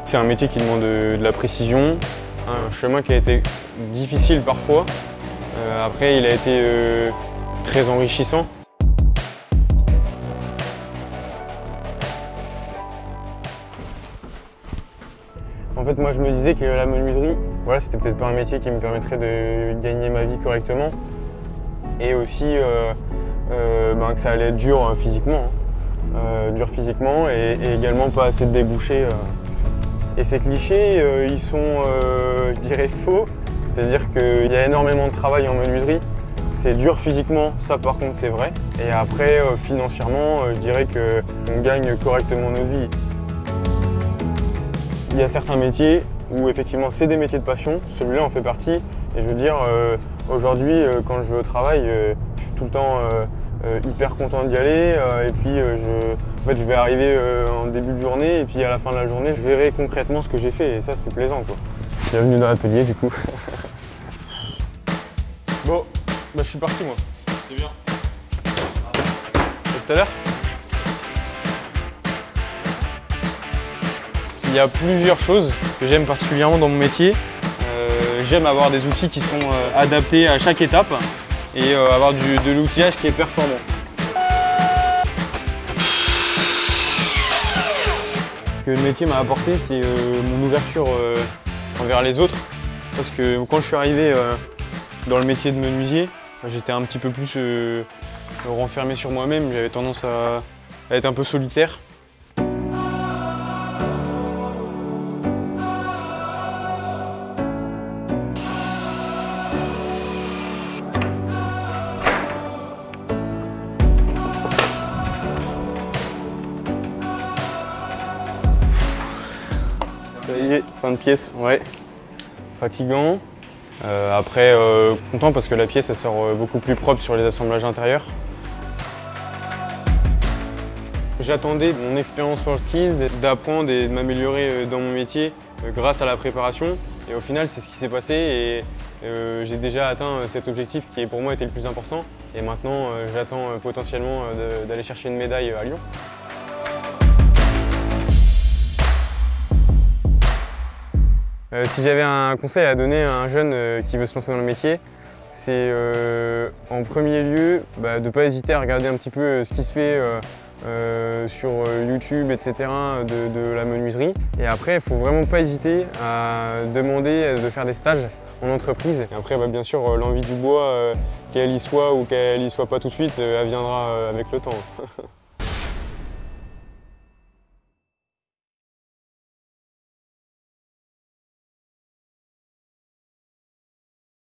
C'est un métier qui demande de la précision, un chemin qui a été difficile parfois. Après, il a été très enrichissant. En fait, moi, je me disais que la menuiserie, voilà, c'était peut-être pas un métier qui me permettrait de gagner ma vie correctement. Et aussi que ça allait être dur physiquement. Et également pas assez de débouchés. Et ces clichés, ils sont, je dirais, faux. C'est-à-dire qu'il y a énormément de travail en menuiserie. C'est dur physiquement, ça par contre c'est vrai. Et après, financièrement, je dirais qu'on gagne correctement notre vie. Il y a certains métiers où effectivement c'est des métiers de passion, celui-là en fait partie. Et je veux dire, aujourd'hui quand je vais au travail, je suis tout le temps hyper content d'y aller. Et puis je vais arriver en début de journée et puis à la fin de la journée, je verrai concrètement ce que j'ai fait et ça c'est plaisant, quoi. Bienvenue dans l'atelier du coup. Bon, je suis parti moi. C'est bien. À tout à l'heure. Il y a plusieurs choses que j'aime particulièrement dans mon métier. J'aime avoir des outils qui sont adaptés à chaque étape et avoir de l'outillage qui est performant. Ce que le métier m'a apporté, c'est mon ouverture envers les autres. Parce que quand je suis arrivé dans le métier de menuisier, j'étais un petit peu plus renfermé sur moi-même. J'avais tendance à être un peu solitaire. Ça y est, fin de pièce, ouais. Fatigant. Après, content parce que la pièce elle sort beaucoup plus propre sur les assemblages intérieurs. J'attendais mon expérience WorldSkills, d'apprendre et de m'améliorer dans mon métier grâce à la préparation. Et au final, c'est ce qui s'est passé et j'ai déjà atteint cet objectif qui pour moi était le plus important. Et maintenant, j'attends potentiellement d'aller chercher une médaille à Lyon. Si j'avais un conseil à donner à un jeune qui veut se lancer dans le métier, c'est en premier lieu de ne pas hésiter à regarder un petit peu ce qui se fait sur YouTube, etc. de la menuiserie. Et après, il ne faut vraiment pas hésiter à demander de faire des stages en entreprise. Et après, bien sûr, l'envie du bois, qu'elle y soit ou qu'elle y soit pas tout de suite, elle viendra avec le temps.